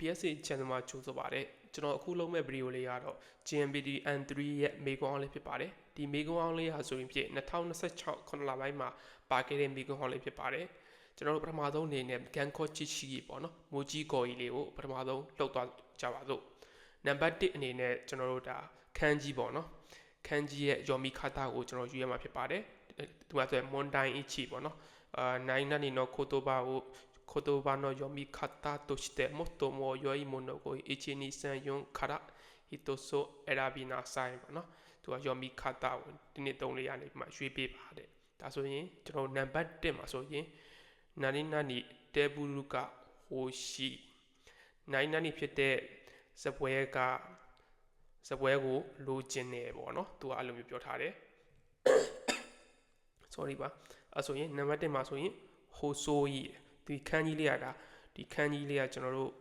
PSA channel မှာကြိုဆိုပါတယ်ကျွန်တော်အခုလုပ်မဲ့ဗီဒီယိုလေးကတော့ GMPD N3 ရဲ့မေကွန်အောင်လေးဖြစ်ပါတယ်ဒီမေကွန်အောင်လေးဟာဆိုရင်ဖြစ်2026ခုနှစ်လပိုင်းမှာပါခဲ့တဲ့မေကွန်အောင်လေးဖြစ်ပါတယ်ကျွန်တော်တို့ပထမဆုံးအနေနဲ့ Ganko Chichi ပေါ့နော်မိုဂျီကော်ကြီးလေးကိုပထမဆုံးလှုပ်သွားကြပါစို့နံပါတ်1အနေနဲ့ကျွန်တော်တို့ဒါခန်းကြီးပေါ့နော်ခန်းကြီးရဲ့ Yomi Kata ကိုကျွန်တော်ယူရမှာဖြစ်ပါတယ်ဒီမှာဆိုရင် Mondai Ichi ပေါ့နော်နိုင်နာနီနော်ခိုတိုဘာကို言葉の読み方として最も良いものを1、2、3、4から一つを選びなさいပေါ့နော်သူက読み方ကိုဒီနေ့3လေးရနေမှရွေးပေးပါတယ်ဒါဆိုရင်ကျွန်တော်နံပါတ်1မှာဆိုရင်နာနီနာနီတေဘူလူကဟိုရှိနိုင်နာနီဖြစ်တဲ့စပွဲကိုလိုချင်တယ်ပေါ့နော်သူကအဲ့လိုမျိုးပြောထားတယ် sorry ပါအဲ့ဆိုရင်နံပါတ်1မှာဆိုရင်ဟိုဆိုးကြီးဒီခန်းကြီးလေးကဒီခန်းကြီးလေးကကျွန်တော်တို့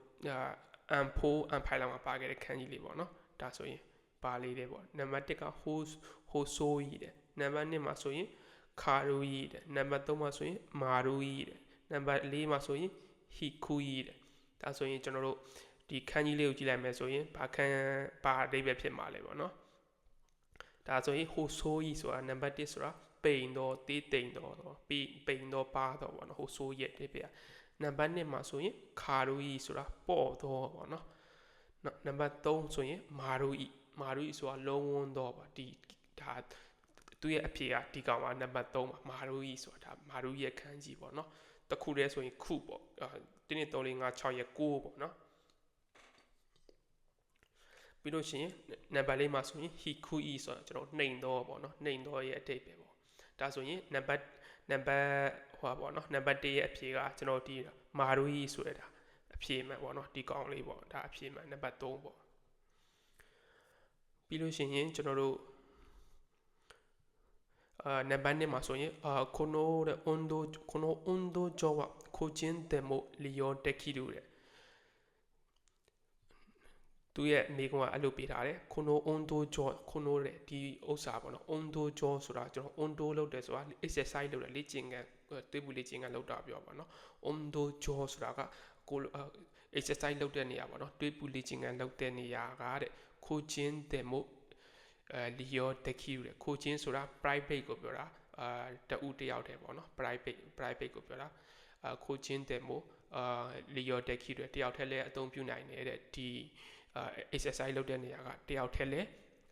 M4 M5 လောက်မှာပါခဲ့တဲ့ခန်းကြီးလေးပေါ့နော်ဒါဆိုရင်ပါလေးတယ်ပေါ့နံပါတ်1ကဟိုဆိုးကြီးတယ်နံပါတ်2မှာဆိုရင်ခါရူကြီးတယ်နံပါတ်3မှာဆိုရင်မာရူကြီးတယ်နံပါတ်4မှာဆိုရင်ဟီခူကြီးတယ်ဒါဆိုရင်ကျွန်တော်တို့ဒီခန်းကြီးလေးကိုကြည့်လိုက်မယ်ဆိုရင်ဘာခန်းပါအဓိပ္ပာယ်ဖြစ်မှာလဲပေါ့နော်ဒါဆိုရင်ဟိုဆိုးကြီးဆိုတာနံပါတ်1ဆိုတာပိန်တော့တေးတိန်တော့ပိန်တော့ပါတော့ပေါ့နော်ဟိုဆိုးရဲ့တဲ့ပြနံပါတ်2မှာဆိုရင်ခါရူကြီးဆိုတာပေါ့တော့ပေါ့နော်နံပါတ်3ဆိုရင်မာရူကြီးဆိုတာလုံးဝန်းတော့ပါဒီဒါသူ့ရဲ့အဖြေကဒီကောင်ကနံပါတ်3မှာမာရူကြီးဆိုတာမာရူရဲ့ခန်းကြီးပေါ့နော်တခုတည်းဆိုရင်ခုပေါ့1 2 3 4 5 6ရဲ့9ပေါ့နော်ပြီးလို့ရှိရင်နံပါတ်4မှာဆိုရင် hikui ဆိုတာကျွန်တော်နှိမ်တော့ပေါ့နော်နှိမ်တော့ရဲ့အဓိပ္ပာယ်ပေါ့ဒါဆိုရင်နံပါတ်ဟိုပါပေါ့နော်နံပါတ်1ရဲ့အဖြေကကျွန်တော်ဒီမာရူကြီးဆိုရတာအဖြေမှန်ပေါ့နော်ဒီကောင်လေးပေါ့ဒါအဖြေမှန်နံပါတ်3ပေါ့ပြီးလို့ရှိရင်ကျွန်တော်တို့နံပါတ်2မှာဆိုရင်この運動場は個人でも利用できるတဲ့သူရဲ့မိကွန်းကအဲ့လိုပေးထားတယ်ခုနိုအွန်ဒိုဂျောခုနိုတဲ့ဒီဥစ္စာပေါ့နော်အွန်ဒိုဂျောဆိုတာကျွန်တော်အွန်ဒိုလုပ်တယ်ဆိုတာ exercise လုပ်တယ်လေ့ကျင့်ခန်းတွေးပူလေ့ကျင့်ခန်းလုပ်တာပြောပါနော်အွန်ဒိုဂျောဆိုတာကကို exercise လုပ်တဲ့နေရာပေါ့နော်တွေးပူလေ့ကျင့်ခန်းလုပ်တဲ့နေရာကတဲ့ခိုချင်းတယ်မို့လီယိုတက်ခီတဲ့ခိုချင်းဆိုတာ private ကိုပြောတာတဦးတယောက်တည်းပေါ့နော် private ကိုပြောတာခိုချင်းတယ်မို့လီယိုတက်ခီတဲ့တယောက်တည်းလည်းအသုံးပြုနိုင်တယ်တဲ့ဒီ exercise လုပ်တဲ့နေရာကတယောက်တည်းလည်း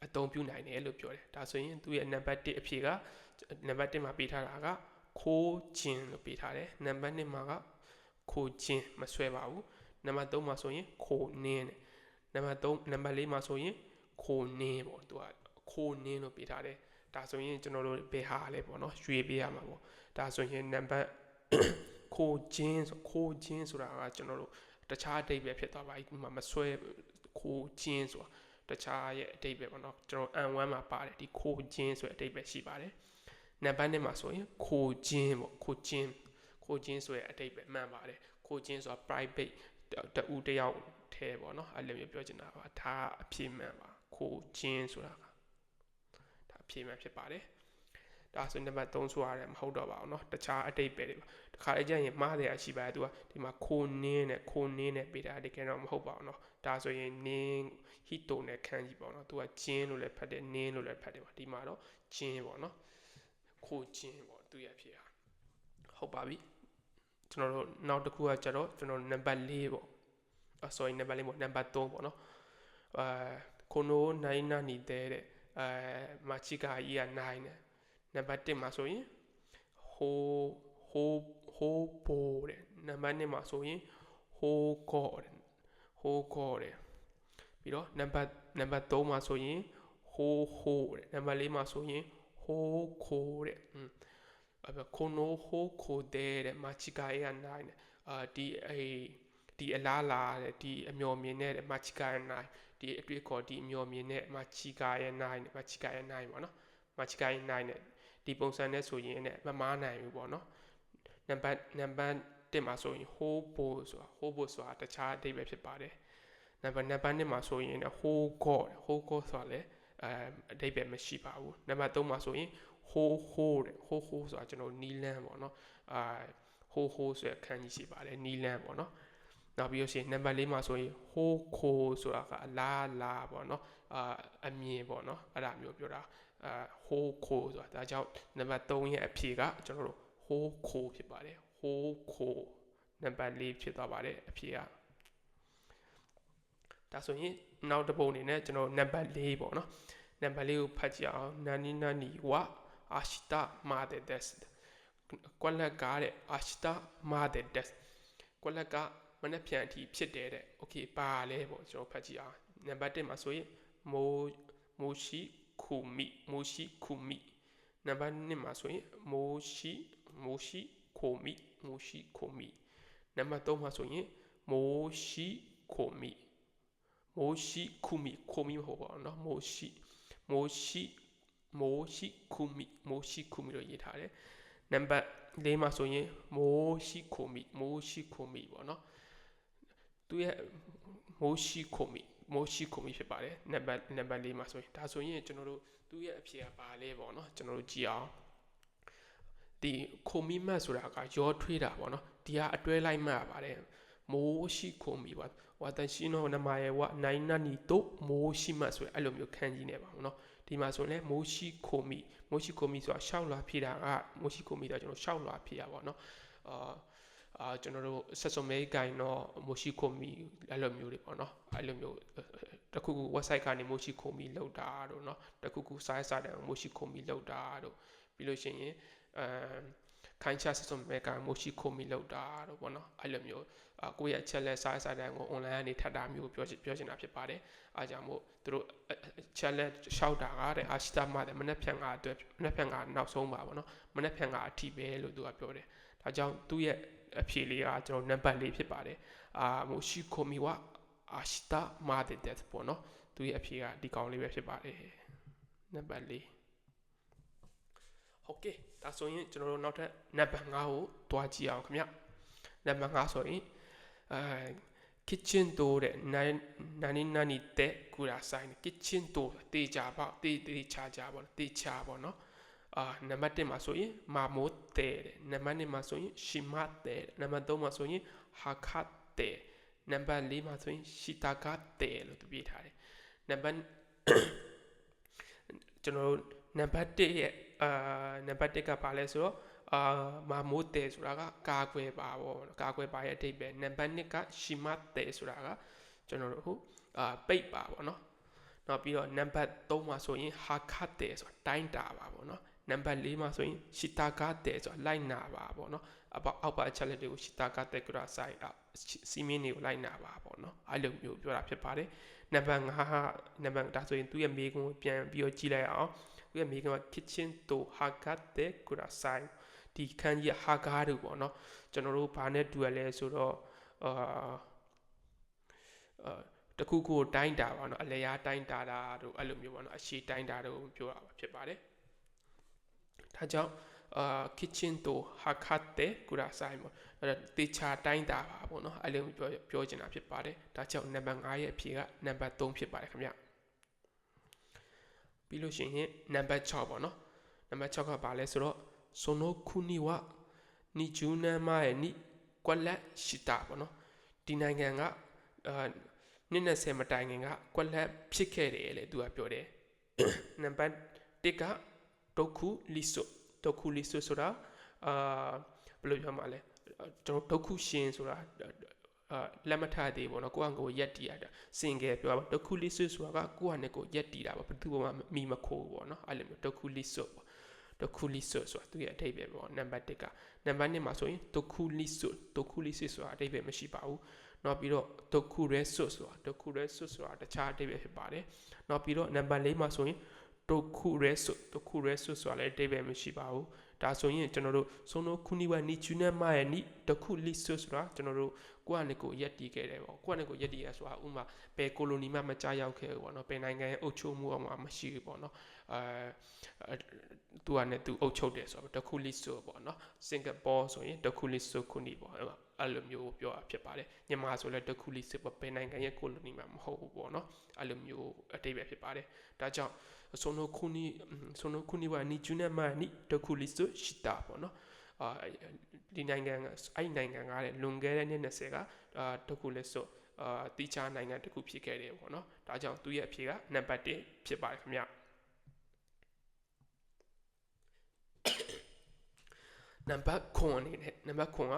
အသုံးပြုနိုင်တယ်လို့ပြောတယ်ဒါဆိုရင်သူရဲ့နံပါတ်1အဖြေကနံပါတ်1မှာပေးထားတာကခိုချင်းလို့ပေးထားတယ်နံပါတ်2မှာကခိုချင်းမဆွဲပါဘူးနံပါတ်3မှာဆိုရင်ခိုနင်းတယ်နံပါတ်4မှာဆိုရင်ခိုနင်းပေါ့သူကခိုနင်းလို့ပေးထားတယ်ဒါဆိုရင်ကျွန်တော်တို့ဘယ်ဟာလဲပေါ့နော်ရွေးပေးရမှာပေါ့ဒါဆိုရင်နံပါတ်ခိုချင်းဆိုတာကကျွန်တော်တို့တခြားအဓိပ္ပာယ်ဖြစ်သွားပါပြီဒီမှာမဆွဲခိုချင်းဆိုတာတခြားရဲ့အဓိပ္ပာယ်ပေါ့နော်ကျွန်တော် N1 မှာပါတယ်ဒီခိုချင်းဆိုတဲ့အဓိပ္ပာယ်ရှိပါတယ်နံပါတ်2မှာဆိုရင်ခိုချင်းပေါ့ခိုချင်းဆိုတဲ့အဓိပ္ပာယ်မှန်ပါတယ်ခိုချင်းဆိုတာ private တဦးတယောက်ထဲပေါ့နော်အဲ့လိုမျိုးပြောချင်တာပါဒါအဖြေမှန်ပါခိုချင်းဆိုတာကဒါအဖြေမှန်ဖြစ်ပါတယ်ဒါဆိုနံပါတ်3ဆိုရတယ်မဟုတ်တော့ပါဘူးเนาะတခြားအတိတ်ပဲတွေပါတခါလေကျရင်မှားတယ်ရှိပါတယ်သူကဒီမှာခိုနင်းနဲ့ပေးတာတကယ်တော့မဟုတ်ပါဘူးเนาะဒါဆိုရင်နင်းဟီတိုနဲ့ခန်းကြီးပေါ့เนาะသူကကျင်းလို့လည်းဖတ်တယ်နင်းလို့လည်းဖတ်တယ်ပါဒီမှာတော့ကျင်းပေါ့เนาะခိုကျင်းပေါ့သူရဲ့ဖြစ်ဟာဟုတ်ပါပြီကျွန်တော်တို့နောက်တစ်ခုကကျတော့ကျွန်တော်နံပါတ်4ပေါ့sorry နံပါတ်4ပေါ့နံပါတ်3ပေါ့เนาะこのないなにで間違いがないねနံပါတ်1မှာဆိုရင်ဟိုပိုတဲ့နံပါတ်2မှာဆိုရင်ဟိုကောတဲ့ပြီးတော့နံပါတ်3မှာဆိုရင်ဟိုတဲ့နံပါတ်4မှာဆိုရင်ဟိုခိုတဲ့このဟိုခိုတဲ့間違いがないねဒီအလားလာတဲ့ဒီအမျော်မြင်တဲ့間違いないဒီအတွေ့အခေါ်ဒီအမျော်မြင်တဲ့間違いないပေါ့နော်間違いないနဲ့ဒီပုံစံနဲ့ဆိုရင်လည်းမမားနိုင်ဘူးပေါ့နော်နံပါတ်1မှာဆိုရင်ဟိုးဘိုဆိုတာတခြားအဓိပ္ပာယ်ဖြစ်ပါတယ်နံပါတ်2မှာဆိုရင်ဟိုးကောဆိုတာလည်းအဓိပ္ပာယ်မရှိပါဘူးနံပါတ်3မှာဆိုရင်ဟိုးဆိုတာကျွန်တော်နီလန်းပေါ့နော်ဟိုးဆိုတဲ့ခန်းကြီးရှိပါတယ်နီလန်းပေါ့နော် နောက်ပြီးလို့ရှိရင် number 4မှာဆိုရင် hoko ဆိုတာကအလားလာပေါ့နော်အမြင်ပေါ့နော်အဲ့ဒါမျိုးပြောတာhoko ဆိုတာဒါကြောင့် number 3ရဲ့အဖြေကကျွန်တော်တို့ hoko ဖြစ်ပါတယ် hoko number 4ဖြစ်သွားပါတယ်အဖြေကဒါဆိုရင်နောက်တစ်ပုံအနေနဲ့ကျွန်တော် number 4ပေါ့နော် number 4ကိုဖတ်ကြည့်အောင် nani nani wa ashita made desu ကွက်လက်ကတဲ့ ashita made desu ကွက်လက်ကမနေ့ပြန်အထိဖြစ်တယ်တဲ့ okay ပါလဲပေါ့ကျွန်တော်ဖတ်ကြည့်အောင် number 1မှာဆိုရင် moshi kumi number 2မှာဆိုရင် moshi komi number 3မှာဆိုရင် moshi kumi မဟုတ်ပါဘူးเนาะ moshi kumi လို့ရေးထားတယ် number 4မှာဆိုရင် moshi komi ပေါ့เนาะသူရဲ့ moshi komi ဖြစ်ပါတယ် number 4မှာဆိုရင်ဒါဆိုရင်ကျွန်တော်တို့သူရဲ့အဖြေကပါလဲပေါ့เนาะကျွန်တော်တို့ကြည့်အောင်ဒီ komi မှတ်ဆိုတာကရောထွေးတာပေါ့เนาะဒီကအတွဲလိုက်မှတ်ပါတယ် moshi komi ပါ私の名前は何々と申しますဆိုအဲ့လိုမျိုးခန်းကြီးနေပါဘူးเนาะဒီမှာဆိုရင်လည်း moshi komi ဆိုတာရှောက်လွှာဖြေတာက moshi komi တော့ကျွန်တော်ရှောက်လွှာဖြေတာပေါ့เนาะကျွန်တော်တို့ဆက်စုံမဲကိုင်တော့ moshi komi အဲ့လိုမျိုးတွေပေါ့เนาะအဲ့လိုမျိုးတခုခု website ကနေ moshi komi လောက်တာတို့เนาะတခုခု site စတဲ့ moshi komi လောက်တာတို့ပြီးလို့ရှိရင်ခိုင်းချဆက်စုံမဲက moshi komi လောက်တာတို့ပေါ့เนาะအဲ့လိုမျိုးကိုယ့်ရဲ့အချက်လက်စာစာတန်းကို online ကနေထပ်တာမျိုးပြောချင်တာဖြစ်ပါတယ်အားကြောင့်မို့သူတို့ချက်လက်ရှောက်တာကတဲ့အာရှိတမတဲ့မနေ့ဖြန်ကအတွက်မနေ့ဖြန်ကနောက်ဆုံးပါပေါ့နော်မနေ့ဖြန်ကအထီးပဲလို့သူကပြောတယ်ဒါကြောင့်သူ့ရဲ့အဖြေလေးကကျွန်တော်နံပါတ်4ဖြစ်ပါတယ်မိုရှိခိုမီဝအာရှိတမတဲ့တဲ့ပေါ့နော်သူ့ရဲ့အဖြေကဒီကောင်လေးပဲဖြစ်ပါတယ်နံပါတ်4ဟုတ်ကဲ့ဒါဆိုရင်ကျွန်တော်တို့နောက်ထပ်နံပါတ်5ကိုတွားကြည့်အောင်ခင်ဗျနံပါတ်5ဆိုရင်キッチンドで何々でくださいキッチンドတေချာပေါ့တေချာချာပေါ့တေချာပေါ့နော်နံပါတ်1မှာဆိုရင်မာမိုတဲနံပါတ်2မှာဆိုရင်ရှိမတဲနံပါတ်3မှာဆိုရင်ဟာခတ်တဲနံပါတ်4မှာဆိုရင်ရှိတာကတဲလို့သူပြထားတယ်နံပါတ်ကျွန်တော်တို့နံပါတ်1ရဲ့နံပါတ်1ကပါလဲဆိုတော့မာမိုတဲဆိုတာကကာကွယ်ပါပေါ့ကာကွယ်ပါရဲ့အဓိပ္ပာယ်နံပါတ်2ကရှိမတဲဆိုတာကကျွန်တော်တို့ပိတ်ပါပေါ့နော်နောက်ပြီးတော့နံပါတ်3မှာဆိုရင်ဟာခတ်တဲဆိုတာတိုင်းတာပါပေါ့နော်နံပါတ်4မှာဆိုရင်ရှိတာကတဲဆိုတာလိုက်နာပါပေါ့နော်အောက်ပါအချက်လက်တွေကိုရှိတာကတဲကရာဆိုင်စီမင်းတွေကိုလိုက်နာပါပေါ့နော်အဲ့လိုမျိုးပြောတာဖြစ်ပါတယ်နံပါတ်5နံပါတ်ဒါဆိုရင်သူ့ရဲ့မေးခွန်းကိုပြန်ပြီးတော့ကြည့်လိုက်အောင်သူ့ရဲ့မေးခွန်းက kitchen to hakate kudasai ဒီခန်းကြီးဟာကားတို့ပေါ့နော်ကျွန်တော်တို့ဘာနဲ့တူရလဲဆိုတော့တခုခုတိုင်းတာပါနော်အလဲရတိုင်းတာတာတို့အဲ့လိုမျိုးပေါ့နော်အရှိတိုင်းတာတို့ပြောတာဖြစ်ပါတယ်ဒါကြောင့်kitchen to hakate kudasai ပေါ့အဲ့တေချာတိုင်းတာပါပေါ့နော်အဲ့လိုပြောချင်တာဖြစ်ပါတယ်ဒါကြောင့်နံပါတ်5ရဲ့အဖြေကနံပါတ်3ဖြစ်ပါတယ်ခင်ဗျပြီးလို့ရှိရင်နံပါတ်6ပေါ့နော်နံပါတ်6ကဘာလဲဆိုတော့その国は20年前にကွက်လက်ရှိတာပေါ့နော်ဒီနိုင်ငံက20မတိုင်ခင်ကကွက်လက်ဖြစ်ခဲ့တယ်လေသူကပြောတယ်နံပါတ်1ကဒုက္ခုလီဆိုဆိုတာဘယ်လိုပြောမှာလဲကျွန်တော်ဒုက္ခုရှင်ဆိုတာလက်မထသေးပေါ့နော်ကိုယ့်အကိုရက်တီးရတာစင်ကယ်ပြောပါဒုက္ခုလီဆိုတာကကိုယ့်အနေကိုရက်တီးတာပေါ့ဘယ်သူမှမိမခိုးပေါ့နော်အဲ့လိုမျိုးဒုက္ခုလီဆိုပေါ့ဒုက္ခုလီဆိုဆိုတာသူရဲ့အဓိပ္ပာယ်ပေါ့နံပါတ်1ကနံပါတ်2မှာဆိုရင်ဒုက္ခုလီဆိုတာအဓိပ္ပာယ်မရှိပါဘူးနောက်ပြီးတော့ဒုက္ခုရဲဆိုတာတခြားအဓိပ္ပာယ်ဖြစ်ပါတယ်နောက်ပြီးတော့နံပါတ်4မှာဆိုရင်ဒုက္ခုရဲဆိုတာလည်းအဓိပ္ပာယ်မရှိပါဘူးဒါဆိုရင်ကျွန်တော်တို့その国は20年前にဒုက္ခုလီဆိုတာကျွန်တော်တို့ကိုယ့်အနေကိုရက်တီးခဲ့တယ်ပေါ့ကိုယ့်အနေကိုရက်တီးရဆိုတာဥမာဘယ်ကိုလိုနီမှမကြားရောက်ခဲ့ဘူးပေါ့နော်ဘယ်နိုင်ငံရဲ့အုပ်ချုပ်မှုအောင်မရှိဘူးပေါ့နော်သူကနဲ့သူအုပ်ချုပ်တယ်ဆိုတော့ဒုက္ခုလီပေါ့နော်စင်ကာပူဆိုရင်ဒုက္ခုလီခုနီပေါ့အဲ့လိုမျိုးပြောတာဖြစ်ပါတယ်မြန်မာဆိုလည်းဒုက္ခုလီပေါ့ဘယ်နိုင်ငံရဲ့ကိုလိုနီမှမဟုတ်ဘူးပေါ့နော်အဲ့လိုမျိုးအတိတ်ပဲဖြစ်ပါတယ်ဒါကြောင့်その国は20年前に独立したပေါ့နော် ဒီနိုင်ငံအဲ့နိုင်ငံကလည်းလွန်ခဲ့တဲ့နှစ်20ကတခုလဲဆိုတီချာနိုင်ငံတခုဖြစ်ခဲ့တယ်ပေါ့နော်ဒါကြောင့်သူရဲ့အဖြေကနံပါတ်1ဖြစ်ပါတယ်ခင်ဗျနံပါတ်9အနေနဲ့နံပါတ်9က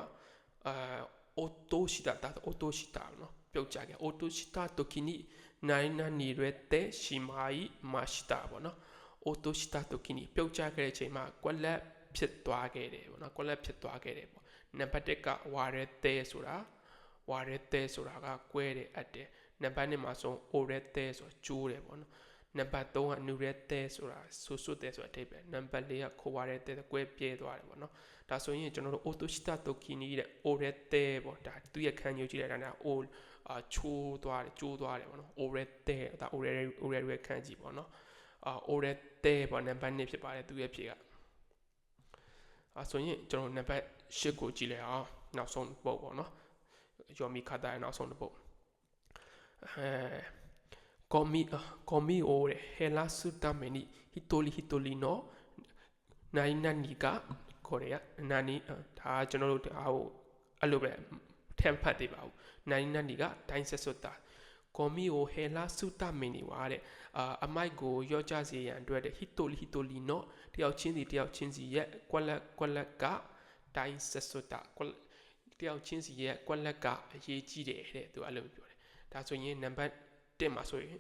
オトシタだオトシタနော်ပြုတ်ကြခဲ့オトシタ時に何々れてしまいましたပေါ့နော်オトシタ時にပြုတ်ကြခဲ့တဲ့အချိန်မှာကွက်လက်ဖြစ်သွားခဲ့တယ်ပေါ့နော်ကွက်လက်ဖြစ်သွားခဲ့တယ်ပေါ့နံပါတ်1ကဝါရဲတဲဆိုတာကကွဲတယ်အပ်တယ်နံပါတ်2မှာဆိုအိုရဲတဲဆိုတာကျိုးတယ်ပေါ့နော်နံပါတ်3ကနူရဲတဲဆိုတာဆွတ်တယ်ဆိုတာအဓိပ္ပာယ်နံပါတ်4ကခိုဝါရဲတဲကွဲပြဲသွားတယ်ပေါ့နော်ဒါဆိုရင်ကျွန်တော်တို့ otoshita tokini တဲ့ orete ပေါ့ဒါသူရဲ့ခံယူကြည့်လိုက်တာက o ချိုးသွားတယ်ကျိုးသွားတယ်ပေါ့နော် orete ဒါ orete ခံကြည့်ပေါ့နော်orete ပေါ့နံပါတ်2ဖြစ်ပါတယ်သူရဲ့ဖြေကဆိုရင်ကျွန်တော်နံပါတ်8ကိုကြည့်လိုက်အောင်နောက်ဆုံးပုတ်ပေါ့နော်ယောမီခါတာနောက်ဆုံးပုတ်コミを減らすために一人一人の何々がこれや何ဒါကျွန်တော်တို့ဒါဟိုအဲ့လိုပဲထပ်ဖတ်သေးပါဘူး何々が大切だゴミを減らすためにはတဲ့အမိုက်ကိုရော့ချစေရန်အတွက်တဲ့ hito no တယောက်ချင်းစီရဲ့ကွက်လက်ကတိုင်းဆက်စွတ်တာတယောက်ချင်းစီရဲ့ကွက်လက်ကအရေးကြီးတယ်တဲ့သူအဲ့လိုပြောတယ်ဒါဆိုရင်နံပါတ်1မှာဆိုရင်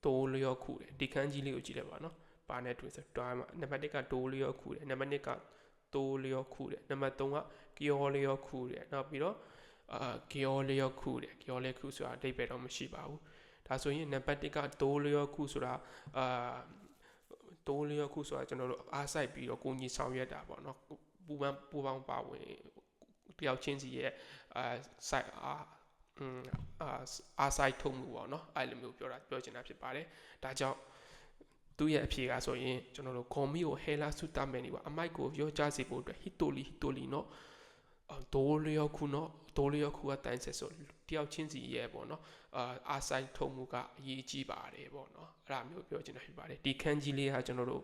တိုးလျော့ခုတယ်ဒီခန်းကြီးလေးကိုကြည့်လိုက်ပါနော်ပါနဲ့တွေ့ဆိုတော့နံပါတ်1ကတိုးလျော့ခုတယ်နံပါတ်2ကတိုးလျော့ခုတယ်နံပါတ်3ကကြောလျော့ခုတယ်နောက်ပြီးတော့ကြောလျော့ခုတယ်ကြောလျော့ခုဆိုတာအဓိပ္ပာယ်တော့မရှိပါဘူးဒါဆိုရင်နံပါတ်1ကတိုးလျော့ခုဆိုတာတိုးလျော့ခုဆိုတာကျွန်တော်တို့အားစိုက်ပြီးတော့ကိုကြီးဆောင်ရွက်တာပေါ့နော်ပူပေါင်းပါဝင်တယောက်ချင်းစီရဲ့စိုက်အားစိုက်ထုံးမှုပေါ့နော်အဲ့လိုမျိုးပြောချင်တာဖြစ်ပါတယ်ဒါကြောင့်သူရဲ့အဖြေကဆိုရင်ကျွန်တော်တို့ဂွန်မီကိုဟဲလာစုတမယ်နေပါအမိုက်ကိုရောကြစေဖို့အတွက်ဟီတိုလီနော်ဒိုလျောခုကတိုင်းဆက်ဆိုတယောက်ချင်းစီရဲ့ပေါ့နော်အားစိုက်ထုံးမှုကအရေးကြီးပါတယ်ပေါ့နော်အဲ့ဒါမျိုးပြောချင်တာဖြစ်ပါတယ်ဒီခန်းကြီးလေးကကျွန်တော်တို့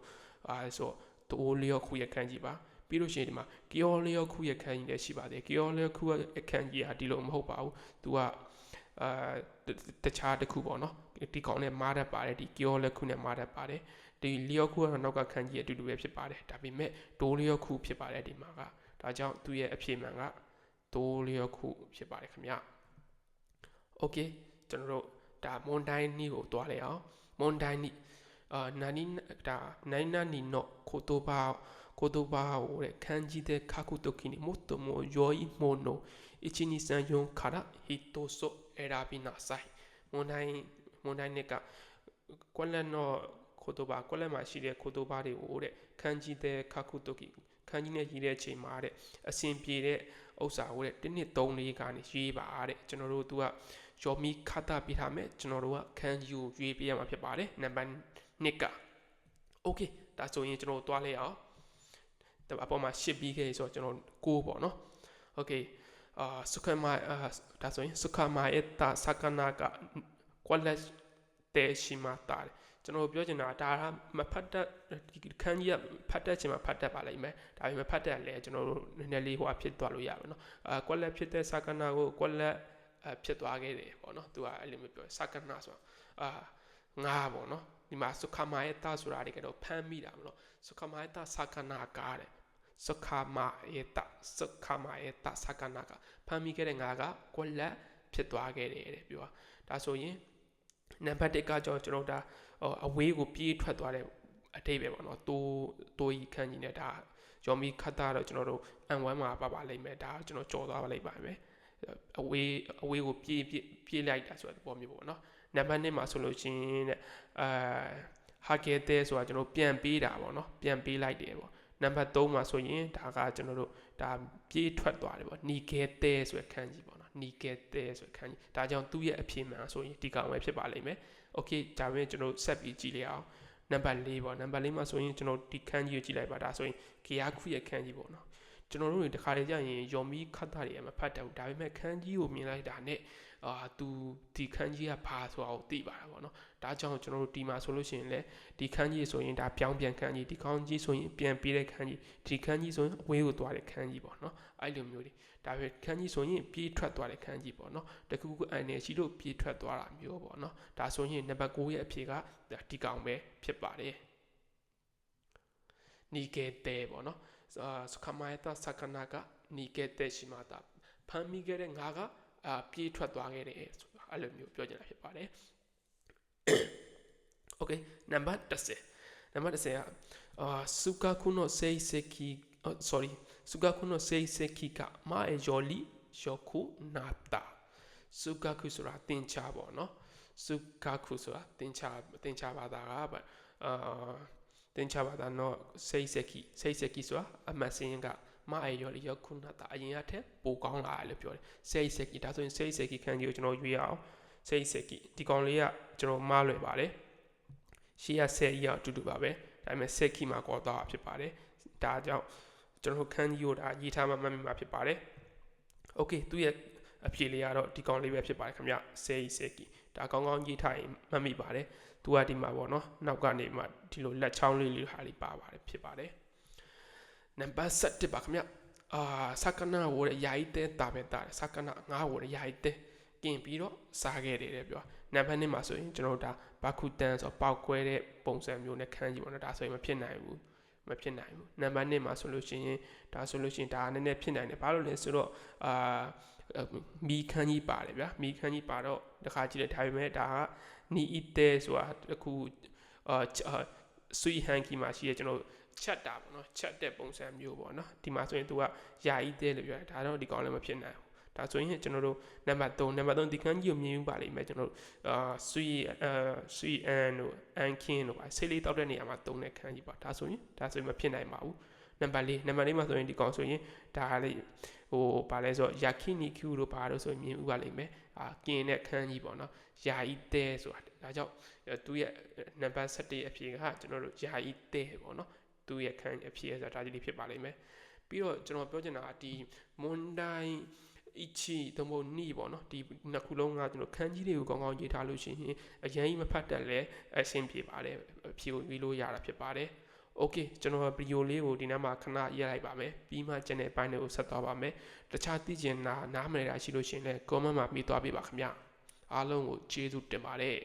ဆိုဒိုလျောခုရဲ့ခန်းကြီးပါပြီးလို့ရှိရင်ဒီမှာကီယောလျောခုရဲ့ခန်းကြီးလည်းရှိပါတယ်ကီယောလျောခုရဲ့ခန်းကြီးဟာဒီလိုမဟုတ်ပါဘူးသူကတခြားတစ်ခုပေါ့နော်ဒီကောင်နဲ့မားတတ်ပါတယ်ဒီကီယောလျောခုနဲ့မားတတ်ပါတယ်ဒီလျောခုကတော့နောက်ကခန်းကြီးအတူတူပဲဖြစ်ပါတယ်ဒါပေမဲ့ဒိုလျောခုဖြစ်ပါတယ်ဒီမှာကဒါကြောင့်သူရဲ့အဖြေမှန်ကဒိုလျောခုဖြစ်ပါတယ်ခင်ဗျโอเคကျွန်တော်တို့ဒါမွန်တိုင်းနီကိုတွားလိုက်အောင်မွန်တိုင်းနီနာနီဒါနိုင်နာနီနောကိုတိုဘာを漢字で書くときに最も良いものを1234から一つ選びなさい。問題ねかこれの言葉これမှာရှိတဲ့言葉တွေကိုတဲ့漢字で書くとき漢字နဲ့ရေးတဲ့အချိန်မှာတဲ့အဆင်ပြေတဲ့ဥစ္စာကိုတဲ့1 2 3 4ကနေရေးပါတဲ့ကျွန်တော်တို့သူကယောမီခတာပြထားမယ်ကျွန်တော်တို့ကခန်းကြီးကိုရွေးပြရမှာဖြစ်ပါတယ်နံပါတ်2ကโอเคဒါဆိုရင်ကျွန်တော်တို့တွားလိုက်အောင်အပေါ်မှာရှစ်ပြီးခဲ့ဆိုတော့ကျွန်တော်6ပေါ့နော်โอเคสุขมาဒါဆိုရင်สุขมาเอตาสักนาကကွက်လက်တဲရှိမှတာကျွန်တော်ပြောချင်တာဒါကမဖတ်တတ်ခန်းကြီးကဖတ်တတ်ချင်မှဖတ်တတ်ပါလိမ့်မယ်ဒါပေမဲ့ဖတ်တတ်လဲကျွန်တော်တို့နည်းနည်းလေးဟိုအဖြစ်သွားလို့ရပါတော့ကွက်လက်ဖြစ်တဲ့စကနာကိုကွက်လက်ဖြစ်သွားခဲ့တယ်ပေါ့နော်သူကအဲ့လိုမျိုးပြောစကနာဆိုတာငါပေါ့နော်ဒီမှာสุขมาเอตาဆိုတာတွေကတော့ဖမ်းမိတာမလို့สุขมาเอตาสกนาကားတဲ့สุขมาเอตาสกนาကဖမ်းမိခဲ့တဲ့ငါကကွက်လက်ဖြစ်သွားခဲ့တယ်တဲ့ပြောတာဒါဆိုရင်နံပါတ်1ကကျွန်တော်ဒါအဝေးကိုပြေးထွက်သွားတဲ့အတိတ်ပဲပေါ့နော်တိုးကြီးခန်းကြီးနဲ့ဒါယောမီခတ်တာတော့ကျွန်တော်တို့အန်ဝမ်းမှာပါလိမ့်မယ်ဒါကျွန်တော်ကြော်သွားပါလိမ့်ပါမယ်အဝေးကိုပြေးလိုက်တာဆိုတဲ့ပုံမျိုးပေါ့နော်နံပါတ်2မှာဆိုလို့ရှိရင်တဲ့ဟာကဲတဲ့ဆိုတာကျွန်တော်ပြန်ပေးတာပေါ့နော်ပြန်ပေးလိုက်တယ်ပေါ့နံပါတ်3မှာဆိုရင်ဒါကကျွန်တော်တို့ဒါပြေးထွက်သွားတယ်ပေါ့နီကဲတဲ့ဆိုတဲ့ခန်းကြီးပေါ့နော်နီကဲတဲ့ဆိုတဲ့ခန်းကြီးဒါကြောင့်သူ့ရဲ့အဖြစ်မှန်ဆိုရင်ဒီကောင်ပဲဖြစ်ပါလိမ့်မယ်โอเคဒါပဲကျွန်တော်ဆက်ပြီးကြည့်လိုက်အောင်နံပါတ်4ပေါ့နံပါတ်4မှာဆိုရင်ကျွန်တော်ဒီခန်းကြီးကိုကြည့်လိုက်ပါဒါဆိုရင်ဂီယာခုရဲ့ခန်းကြီးပေါ့နော်ကျွန်တော်တို့တွေတခါလေကြာရင်ယောမီခတ်တာတွေမဖတ်တတ်ဘူးဒါပေမဲ့ခန်းကြီးကိုမြင်လိုက်တာနဲ့ သူဒီခန်းကြီးကဘာဆိုတာကိုသိပါတာပေါ့နော်ဒါကြောင့်ကျွန်တော်တို့ဒီမှာဆိုလို့ရှိရင်လည်းဒီခန်းကြီးဆိုရင်ဒါပြောင်းပြန်ခန်းကြီးဒီခေါင်းကြီးဆိုရင်ပြန်ပြေးတဲ့ခန်းကြီးဒီခန်းကြီးဆိုရင်အဝေးကိုသွားတဲ့ခန်းကြီးပေါ့နော်အဲ့လိုမျိုးတွေဒါပဲခန်းကြီးဆိုရင်ပြေးထွက်သွားတဲ့ခန်းကြီးပေါ့နော်တခုခုအနေရှိလို့ပြေးထွက်သွားတာမျိုးပေါ့နော်ဒါဆိုရင်နံပါတ်9ရဲ့အဖြေကဒီကောင်ပဲဖြစ်ပါတယ်နီကေတဲပေါ့နော်ခမိုင်တာစကနာကနီကေတဲရှိမှတာဖမ်းမိခဲ့တဲ့ငါကပြေးထွက်သွားခဲ့တယ်ဆိုတာအဲ့လိုမျိုးပြောချင်တာဖြစ်ပါတယ်โอเคနံပါတ်10နံပါတ်10ကစုကာခုနိုစေးစကီsorry စုကာခုနိုစေးစကီကမာအေဂျိုလီယောခုနာတာစုကာခုဆိုတာတင်ချပေါ့နော်စုကာခုဆိုတာတင်ချဘာသာကတင်ချဘာသာတော့စေးစကီဆိုတာအမတ်စင်းကမအေရော်လီရောက်ခုနတာအရင်ကထက်ပိုကောင်းလာတယ်လို့ပြောတယ်စေးစကီဒါဆိုရင်စေးစကီခန်းကြီးကိုကျွန်တော်ရွေးအောင်စေးစကီဒီကောင်လေးကကျွန်တော်မားလွယ်ပါတယ်ရှေ့ကဆယ်ကြီးအောင်အတူတူပါပဲဒါပေမဲ့စက်ကီမှာကောတော့ဖြစ်ပါတယ်ဒါကြောင့်ကျွန်တော်ခန်းကြီးကိုဒါရေးထားမှမှတ်မိမှာဖြစ်ပါတယ်โอเคသူရဲ့အဖြေလေးကတော့ဒီကောင်လေးပဲဖြစ်ပါတယ်ခင်ဗျစက်ကီဒါကောင်းကောင်းရေးထားရင်မှတ်မိပါတယ်သူကဒီမှာပေါ့နော်နောက်ကနေမှဒီလိုလက်ချောင်းလေးဟာလေးပါပါတယ်ဖြစ်ပါတယ်နံပါတ်7ပါခင်ဗျစကနာဝရယာယီတဲတာပဲတာစကနာငါဝရယာယီတဲกินပြီးတော့စားခဲ့တယ်ပြောနံပါတ်1မှာဆိုရင်ကျွန်တော်တို့ဒါဘာခုတန်ဆိုပေါက်ကွဲတဲ့ပုံစံမျိုးနဲ့ခန်းကြီးပေါ့နော်ဒါဆိုရင်မဖြစ်နိုင်ဘူးနံပါတ်2မှာဆိုလို့ရှိရင်ဒါနည်းနည်းဖြစ်နိုင်တယ်ဘာလို့လဲဆိုတော့မီခန်းကြီးပါတယ်ဗျာမီခန်းကြီးပါတော့တခါကြည့်လိုက်ဒါပေမဲ့ဒါကနီအီတဲဆိုတာတခုဆွီဟန်ကီမှာရှိရကျွန်တော်ချက်တာပေါ့နော်ချက်တဲ့ပုံစံမျိုးပေါ့နော်ဒီမှာဆိုရင်သူကယာယီတဲလို့ပြောတယ်ဒါတော့ဒီကောင်လည်းမဖြစ်နိုင်ဘူးဒါဆိုရင်ကျွန်တော်တို့နံပါတ်3ဒီခန်းကြီးကိုမြင်ယူပါလိမ့်မယ်ကျွန်တော်တို့ဆွီအန်တို့အန်ကင်းတို့ပါဆေးလေးတောက်တဲ့နေရာမှာတုံးတဲ့ခန်းကြီးပါဒါဆိုရင်မဖြစ်နိုင်ပါဘူးနံပါတ်4မှာဆိုရင်ဒီကောင်ဆိုရင်ဒါလေးဘာလဲဆိုယာခိနီကျူတို့ဘာလို့ဆိုရင်မြင်ဥပါလိမ့်မယ်ကင်းတဲ့ခန်းကြီးပေါ့နော်ယာယီတဲဆိုတာဒါကြောင့်သူရဲ့နံပါတ်7အဖြေကကျွန်တော်တို့ယာယီတဲပေါ့နော်သူရဲ့ခန်းအဖြေဆိုတာဒါကြီးလေးဖြစ်ပါလိမ့်မယ်ပြီးတော့ကျွန်တော်ပြောချင်တာကဒီမွန်ဒိုင်းအချီတမို့နီးပေါ့နော်ဒီနှစ်ခုလုံးကကျွန်တော်ခန်းကြီးတွေကိုကောင်းကောင်းရေးထားလို့ရှိရင်အရင်ကြီးမဖတ်တတ်လဲအဆင်ပြေပါတယ်ဖြေကိုရွေးလို့ရတာဖြစ်ပါတယ်โอเคကျွန်တော်ဗီဒီယိုလေးကိုဒီနေ့မှာခဏရပ်လိုက်ပါမယ်ပြီးမှကျန်တဲ့ပိုင်းတွေကိုဆက်သွားပါမယ်တခြားသိချင်တာနားမလည်တာရှိလို့ရှိရင်လည်း comment မှာမိသွားပေးပါခင်ဗျအားလုံးကိုကျေးဇူးတင်ပါတယ်